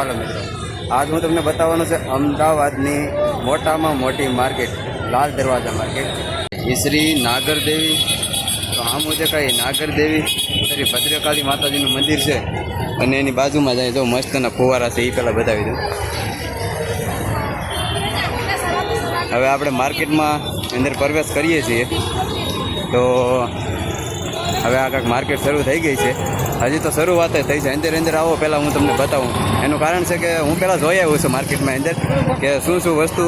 હાલો મિત્રો, આજ હું તમને બતાવવાનું છે અમદાવાદની મોટામાં મોટી માર્કેટ, લાલ દરવાજા માર્કેટ. શ્રી નાગરદેવી, તો આમ છે કઈ નાગરદેવી શ્રી ભદ્રકાળી માતાજીનું મંદિર છે અને એની બાજુમાં જાય તો મસ્તના ફુવારા છે, એ પહેલાં બતાવી દઉં. હવે આપણે માર્કેટમાં અંદર પ્રવેશ કરીએ છીએ. તો હવે આ કાંઈક માર્કેટ શરૂ થઈ ગઈ છે, હજી તો શરૂઆત જ થઈ છે. અંદર આવો પહેલાં હું તમને બતાવું. એનું કારણ છે કે હું પહેલાં જોઈ આવ્યો છું માર્કેટમાં અંદર કે શું વસ્તુ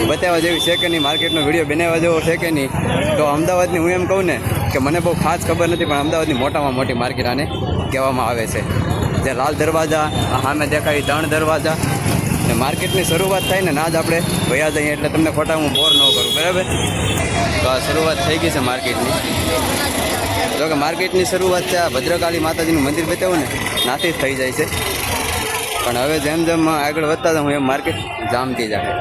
બતાવવા જેવી છે કે નહીં, માર્કેટનો વિડીયો બનાવવા જેવો છે કે નહીં. તો અમદાવાદની હું એમ કહું ને કે મને બહુ ખાસ ખબર નથી, પણ અમદાવાદની મોટામાં મોટી માર્કેટ આને કહેવામાં આવે છે. જે લાલ દરવાજા સામે દેખાય 3 દરવાજા, ને માર્કેટની શરૂઆત થાય ને ના જ આપણે ભયા જઈએ, એટલે તમને ખોટા હું બોર ન કરું, બરાબર. તો આ શરૂઆત થઈ ગઈ છે માર્કેટની. જો કે માર્કેટની શરૂઆત છે આ ભદ્રકાળી માતાજીનું મંદિર બતાવું ને નાથી જ થઈ જાય છે, પણ હવે જેમ જેમ આગળ વધતા જાઉં એમ માર્કેટ જામતી જાય.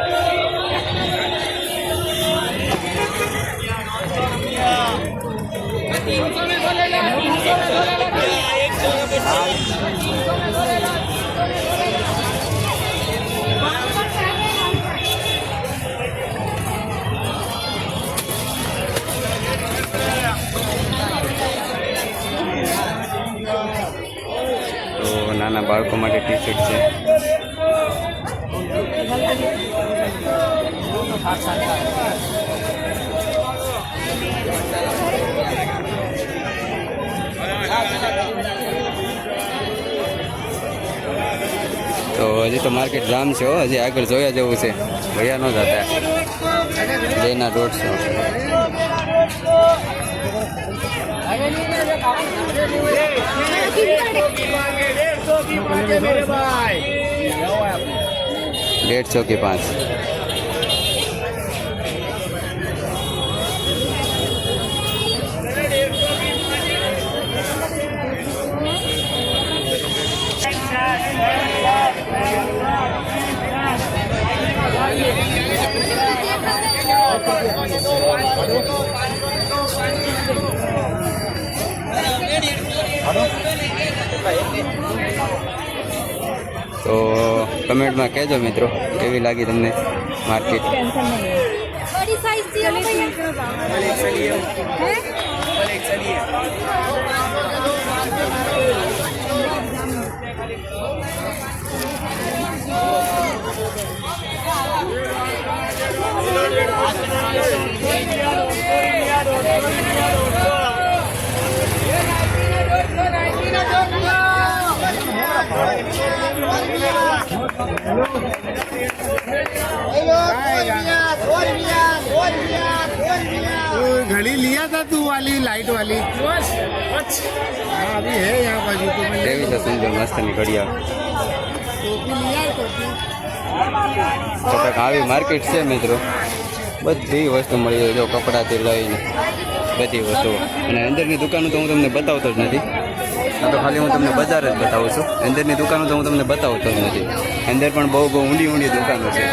નાના બાળકો માટે ટી શર્ટ છે. તો હજી તો માર્કેટ જામ છે, હજી આગળ જોયા જેવું છે, ભૈયા ન જતા. જેના 150 की 5. તો કમેન્ટમાં કહેજો મિત્રો કેવી લાગી તમને માર્કેટ. घड़ी लिया था तू वाली लाइट वाली, हाँ अभी है यहाँ बाजू तो सुंदर मस्त ની ઘડિયા. તો કંઈક આવી માર્કેટ છે મિત્રો, બધી વસ્તુ મળી જાય. જો કપડાથી લઈને બધી વસ્તુઓ, અને અંદરની દુકાનો તો હું તમને બતાવતો જ નથી. આ તો ખાલી હું તમને બજાર જ બતાવું છું, અંદરની દુકાનો તો હું તમને બતાવતો જ નથી. અંદર પણ બહુ ઊંડી દુકાનો છે.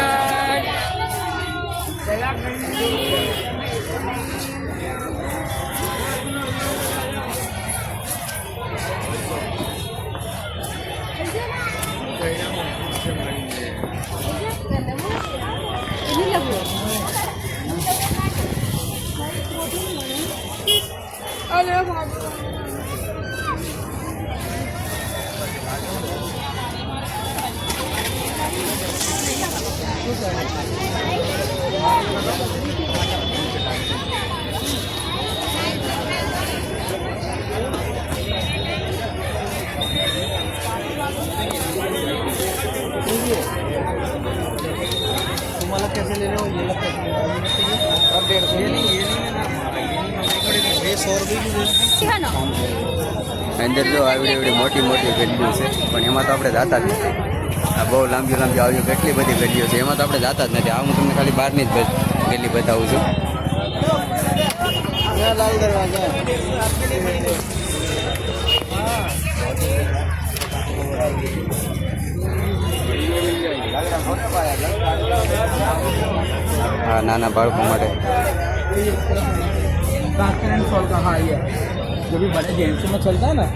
तुम्हारा कैसे ले रहे हो? ये लगता है और 150 ये नहीं ये 100 रुपये की અંદર જો આવી મોટી ગલીઓ છે, પણ એમાં તો આપણે જાતા જ નથી. આ બહુ લાંબી આવી કેટલી બધી ગલીઓ છે, એમાં તો આપણે જાતા જ નથી. આ હું તમને ખાલી બહારની જ ગલી બતાવું છું. लाल दरवाजा हाँ नाना बाळको माटे हाँ ये जो भी बड़े जेंट्स में चलता है ना,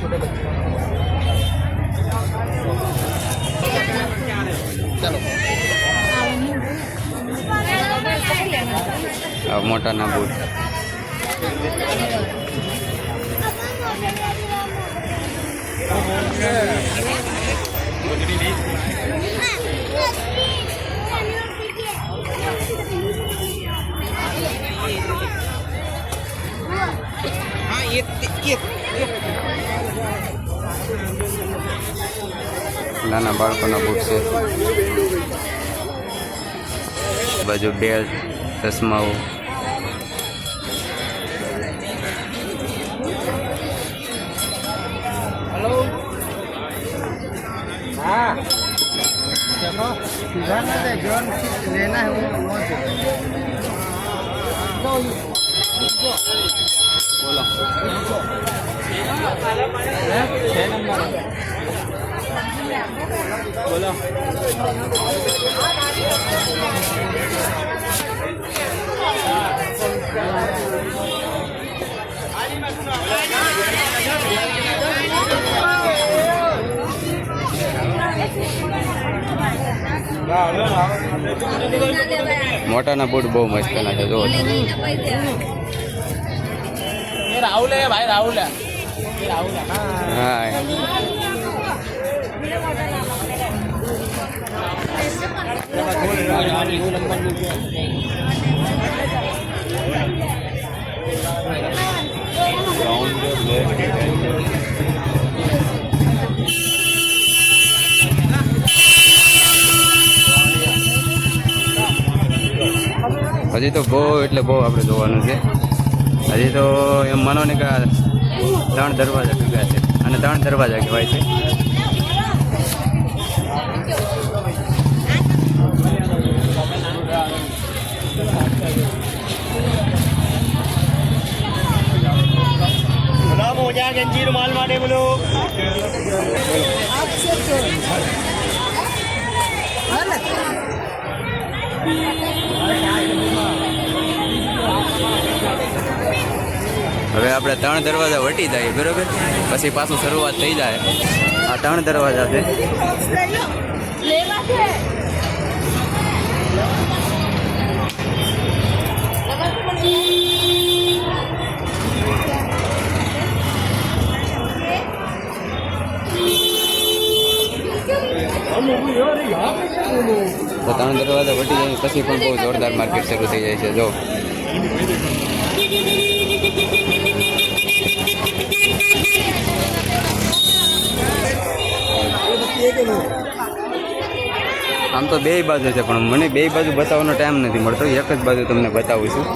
छोटे बच्चे ચાલો આ મોટાના બૂટ હા એક નાના બાળકોના બૂટ છે બાજુ બેલ્ટ ચશ્માઓ हेलो हाँ चलो जाना है जॉन लेना है वो બોલો बोलो મોટાના બૂટ બહુ મસ્ત ના છે જો राहुल है भाई राहुल है राहुल है હા હજી તો બહુ એટલે બહુ આપણે જોવાનું છે હજી તો એમ માનો ને કે 3 દરવાજા ભેગા છે અને 3 દરવાજા કહેવાય છે मोजा गंजी रुमाल मारे बोलो હવે આપણે 3 દરવાજા વટી જાય બરોબર પછી પાછું શરૂઆત થઈ જાય આ 3 દરવાજા છે તો 3 દરવાજા વટી જાય પછી પણ બહુ જોરદાર માર્કેટ શરૂ થઈ જાય છે જો આમ તો બે બાજુ છે પણ મને બે બાજુ બતાવવાનો ટાઈમ નથી મળતો એક જ બાજુ તમને બતાવું છું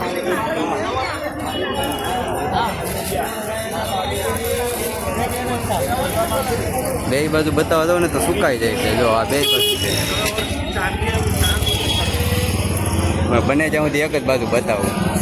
બે બાજુ બતાવવા દો ને તો સુકાઈ જાય છે જો આ બે બાજુ છે બને ત્યાં સુધી એક જ બાજુ બતાવું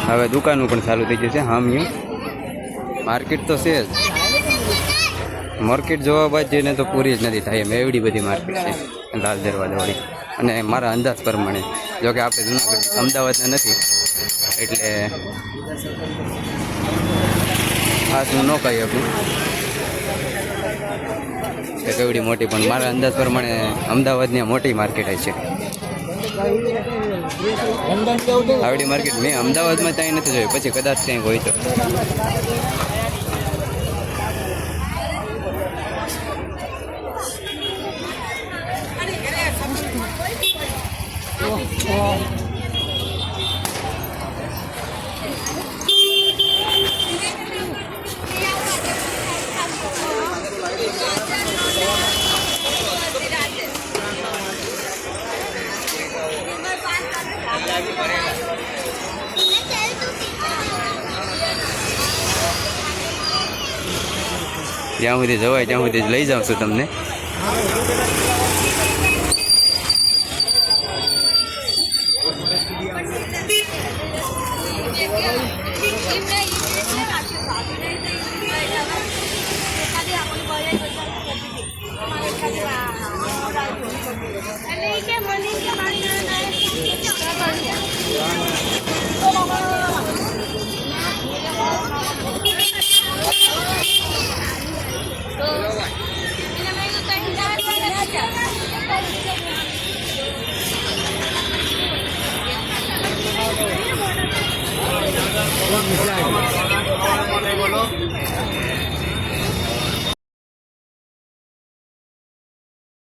હવે દુકાનો પણ ચાલુ થઈ જશે હામ્યું માર્કેટ તો છે જ માર્કેટ જોવા બાદ જઈને તો પૂરી જ નથી થાય એમ એવડી બધી માર્કેટ છે લાલ દરવાજાવાળી અને મારા અંદાજ પ્રમાણે જો કે આપણે જૂનાગઢ અમદાવાદના નથી એટલે ખાસ હું ન કહી શકું કે કેવડી મોટી પણ મારા અંદાજ પ્રમાણે અમદાવાદની મોટી માર્કેટ છે આવડી માર્કેટ મેં અમદાવાદમાં ત્યાં નથી જોયું પછી કદાચ ક્યાંય હોય તો જ્યાં સુધી જવાય ત્યાં સુધી જ લઈ જાઉં છું તમને.